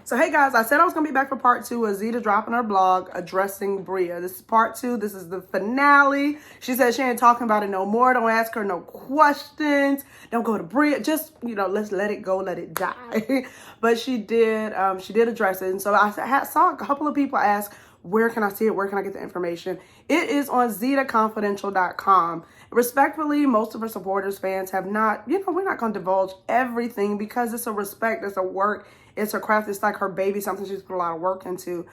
So hey guys, I said I was gonna be back for part 2 of Zeta dropping her blog addressing Bria. This is part 2. This is the finale. She said she ain't talking about it no more. Don't ask her no questions. Don't go to Bria. Just, let's let it go, let it die. But she did address it. And so I saw a couple of people ask, where can I see it? Where can I get the information? It is on zetaconfidential.com. Respectfully, most of her supporters, fans have not, we're not going to divulge everything because it's a respect, it's a work, it's her craft, it's like her baby, something she's put a lot of work into.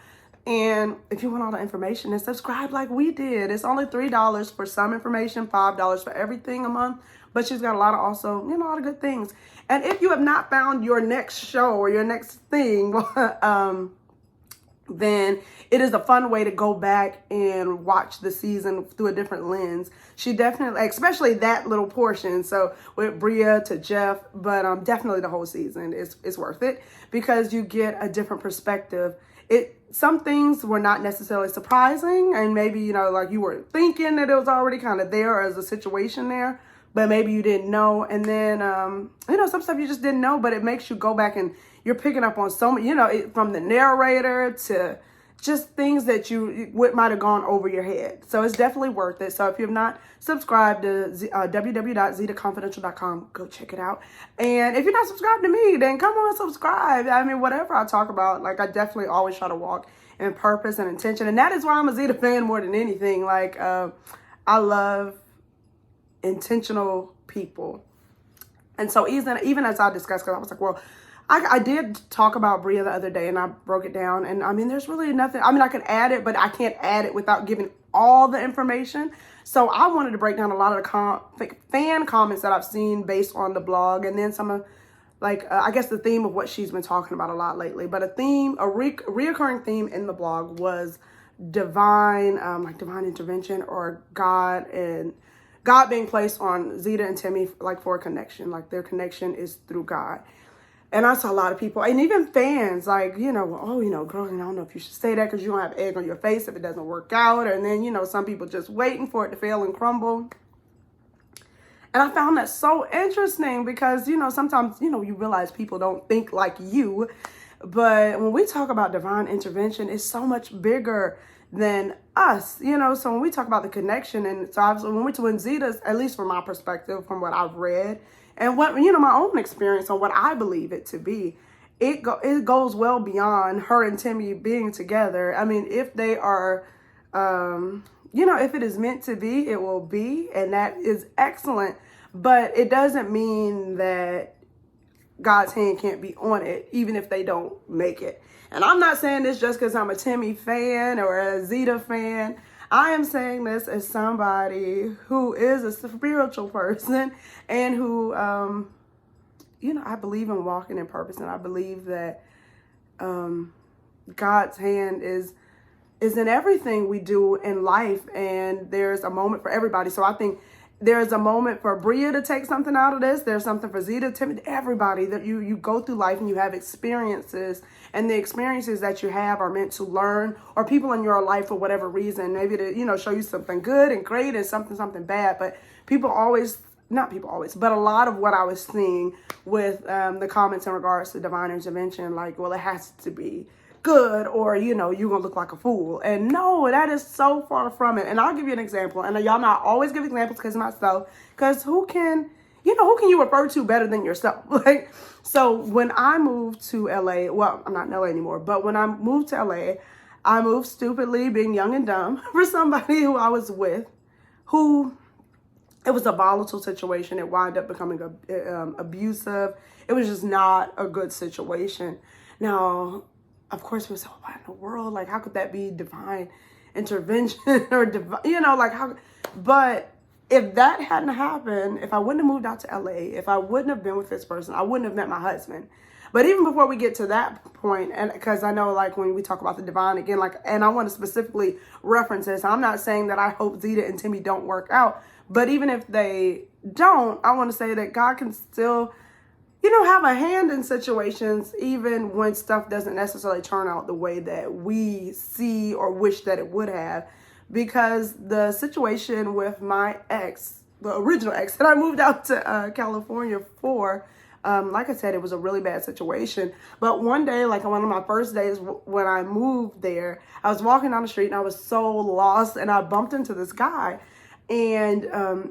And if you want all the information, then subscribe like we did. It's only $3 for some information, $5 for everything a month. But she's got a lot of also, a lot of good things. And if you have not found your next show or your next thing, then it is a fun way to go back and watch the season through a different lens. She definitely, especially that little portion, so with Bria to Jeff, but definitely the whole season is worth it because you get a different perspective. Some things were not necessarily surprising, and maybe, like you were thinking that it was already kind of there as a situation there, but maybe you didn't know. And then, some stuff you just didn't know, but it makes you go back and you're picking up on so many, from the narrator to just things that might have gone over your head. So it's definitely worth it. So if you have not subscribed to www.zetaconfidential.com, go check it out. And if you're not subscribed to me, then come on, subscribe. I mean, whatever I talk about, I definitely always try to walk in purpose and intention. And that is why I'm a Zeta fan more than anything. I love intentional people. And so even as I discussed, because I was like, well, I did talk about Bria the other day and I broke it down. And I mean, there's really nothing. I mean, I can add it, but I can't add it without giving all the information. So I wanted to break down a lot of the fan comments that I've seen based on the blog. And then some of, I guess the theme of what she's been talking about a lot lately. But a reoccurring theme in the blog was divine intervention, or God being placed on Zeta and Timmy, for a connection. Their connection is through God. And I saw a lot of people, and even fans, girl, I don't know if you should say that because you don't have egg on your face if it doesn't work out. And then, some people just waiting for it to fail and crumble. And I found that so interesting because, sometimes, you realize people don't think like you. But when we talk about divine intervention, it's so much bigger than us, So when we talk about the connection, and so obviously when Zeta's, at least from my perspective, from what I've read, and what, my own experience on what I believe it to be, it goes well beyond her and Timmy being together. I mean, if they are, if it is meant to be, it will be, and that is excellent. But it doesn't mean that God's hand can't be on it, even if they don't make it. And I'm not saying this just because I'm a Timmy fan or a Zeta fan. I am saying this as somebody who is a spiritual person and who, I believe in walking in purpose. And I believe that God's hand is in everything we do in life. And there's a moment for everybody. So I think there's a moment for Bria to take something out of this. There's something for Zeta, Timmy, everybody, that you go through life and you have experiences, and the experiences that you have are meant to learn, or people in your life for whatever reason, maybe to, show you something good and great and something bad. But but a lot of what I was seeing with the comments in regards to divine intervention, well, it has to be good, or you're gonna look like a fool. And no, that is so far from it. And I'll give you an example, and y'all not always give examples because myself, because who can you refer to better than yourself? So when I moved to LA, well, I'm not in LA anymore, but when I moved to LA, I moved stupidly, being young and dumb, for somebody who I was with, who, it was a volatile situation. It wound up becoming abusive. It was just not a good situation. Now, of course, we was like, what in the world? How could that be divine intervention or how? But if that hadn't happened, if I wouldn't have moved out to LA, if I wouldn't have been with this person, I wouldn't have met my husband. But even before we get to that point, and because I know, when we talk about the divine again, and I want to specifically reference this, I'm not saying that I hope Zeta and Timmy don't work out, but even if they don't, I want to say that God can still, have a hand in situations, even when stuff doesn't necessarily turn out the way that we see or wish that it would have. Because the situation with my ex, the original ex that I moved out to California for, Like I said, it was a really bad situation. But one day, like on one of my first days when I moved there, I was walking down the street and I was so lost, and I bumped into this guy. And,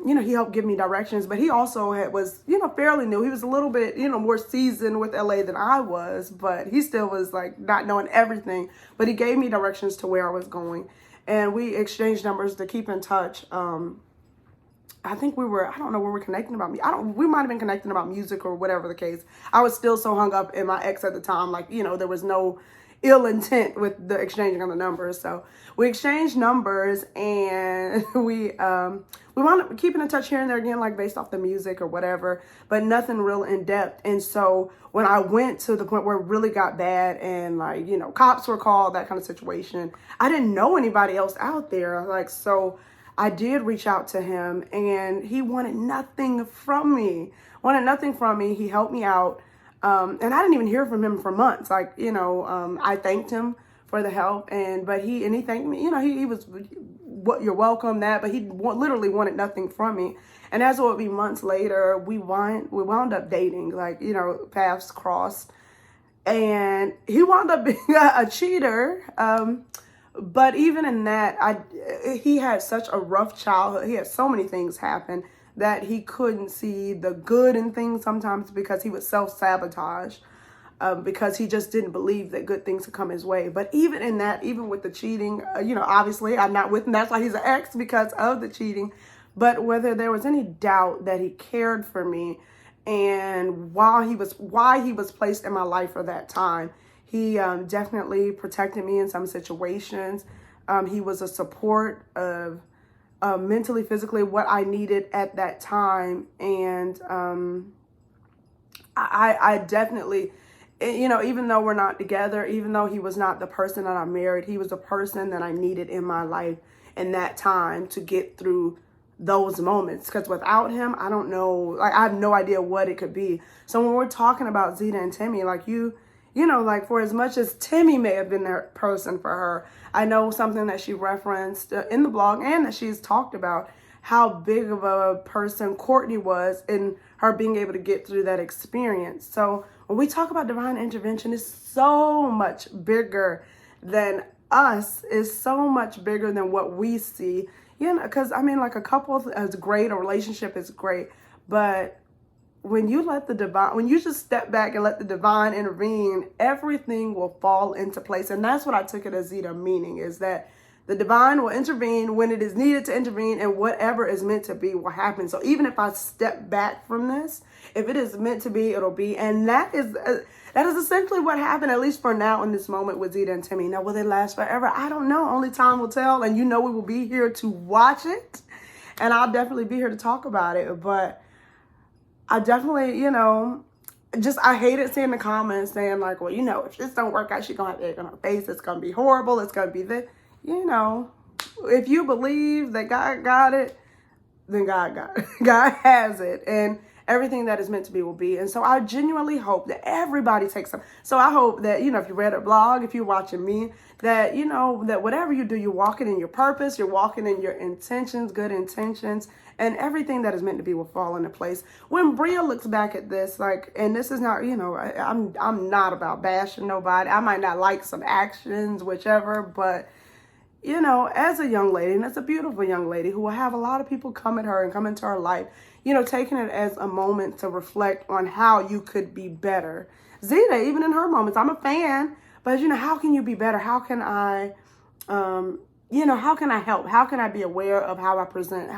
he helped give me directions, but he also was, fairly new. He was a little bit, more seasoned with LA than I was, but he still was like not knowing everything, but he gave me directions to where I was going, and we exchanged numbers to keep in touch. I think I don't know, we were connecting about me. We might've been connecting about music or whatever the case. I was still so hung up in my ex at the time. Like, there was no ill intent with the exchanging of the numbers. So we exchanged numbers, and we wound up keeping in touch here and there again, like based off the music or whatever, but nothing real in depth. And so when I went to the point where it really got bad and like, cops were called, that kind of situation, I didn't know anybody else out there. Like, so I did reach out to him, and he wanted nothing from me. He helped me out. And I didn't even hear from him for months. Like, I thanked him for the help, but he thanked me. He was, you're welcome, but he literally wanted nothing from me. And as it would be months later, we wound up dating, like, paths crossed, and he wound up being a cheater. But even in that, he had such a rough childhood. He had so many things happen that he couldn't see the good in things sometimes, because he would self-sabotage, because he just didn't believe that good things could come his way. But even in that, even with the cheating, obviously I'm not with him. That's why he's an ex, because of the cheating. But whether there was any doubt that he cared for me and why he was placed in my life for that time, he definitely protected me in some situations. He was a support of mentally, physically, what I needed at that time. And I definitely, even though we're not together, even though he was not the person that I married, he was the person that I needed in my life in that time to get through those moments. Because without him, I don't know, like, I have no idea what it could be. So when we're talking about Zeta and Timmy, like like, for as much as Timmy may have been that person for her, I know something that she referenced in the blog, and that she's talked about, how big of a person Courtney was in her being able to get through that experience. So when we talk about divine intervention, it's so much bigger than us. It's so much bigger than what we see. Because, like, a couple is great, a relationship is great, but when you just step back and let the divine intervene, everything will fall into place. And that's what I took it as Zeta meaning, is that the divine will intervene when it is needed to intervene, and whatever is meant to be will happen. So even if I step back from this, if it is meant to be, it'll be. And that is essentially what happened, at least for now, in this moment with Zeta and Timmy. Now, will they last forever? I don't know. Only time will tell. And we will be here to watch it. And I'll definitely be here to talk about it. But I definitely, I hated seeing the comments saying like, well, if this don't work out, she's going to have egg on her face. It's going to be horrible. It's going to be this. If you believe that God got it, then God got it. God has it. And everything that is meant to be will be. And so I genuinely hope that everybody takes some. So I hope that, if you read a blog, if you're watching me, that, that whatever you do, you're walking in your purpose, you're walking in your intentions, good intentions, and everything that is meant to be will fall into place. When Bria looks back at this, like, and this is not, I'm not about bashing nobody. I might not like some actions, whichever, but as a young lady, and it's a beautiful young lady who will have a lot of people come at her and come into her life, taking it as a moment to reflect on how you could be better. Zeta, even in her moments, I'm a fan, but how can you be better? How can I, how can I help? How can I be aware of how I present?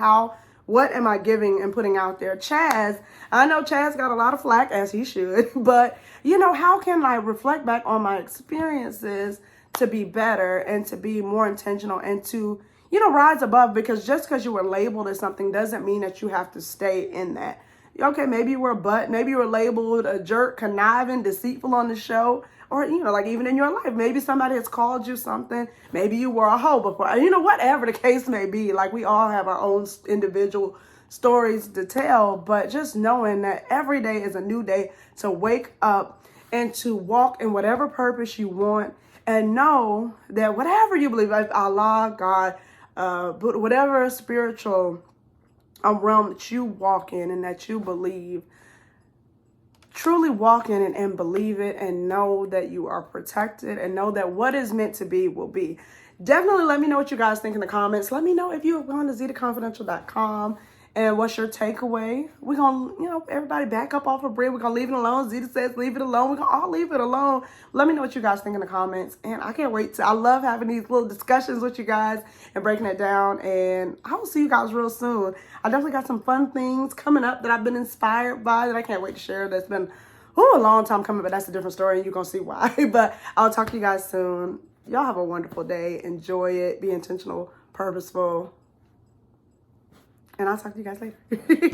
What am I giving and putting out there? Chaz, I know Chaz got a lot of flack, as he should, but how can I reflect back on my experiences to be better and to be more intentional and to, rise above? Because just because you were labeled as something doesn't mean that you have to stay in that. Okay, maybe you were a butt, maybe you were labeled a jerk, conniving, deceitful on the show, or, like even in your life, maybe somebody has called you something, maybe you were a hoe before, whatever the case may be. Like, we all have our own individual stories to tell, but just knowing that every day is a new day to wake up and to walk in whatever purpose you want, and know that whatever you believe, like Allah, God, but whatever spiritual realm that you walk in and that you believe, truly walk in it and believe it and know that you are protected and know that what is meant to be will be. Definitely let me know what you guys think in the comments. Let me know if you have gone to zetaconfidential.com and what's your takeaway. We're going to, everybody back up off of Bria. We're going to leave it alone. Zeta says leave it alone. We're going to all leave it alone. Let me know what you guys think in the comments. And I can't wait I love having these little discussions with you guys and breaking it down. And I will see you guys real soon. I definitely got some fun things coming up that I've been inspired by that I can't wait to share. That's been a long time coming, but that's a different story and you're going to see why. But I'll talk to you guys soon. Y'all have a wonderful day. Enjoy it. Be intentional, purposeful. And I'll talk to you guys later.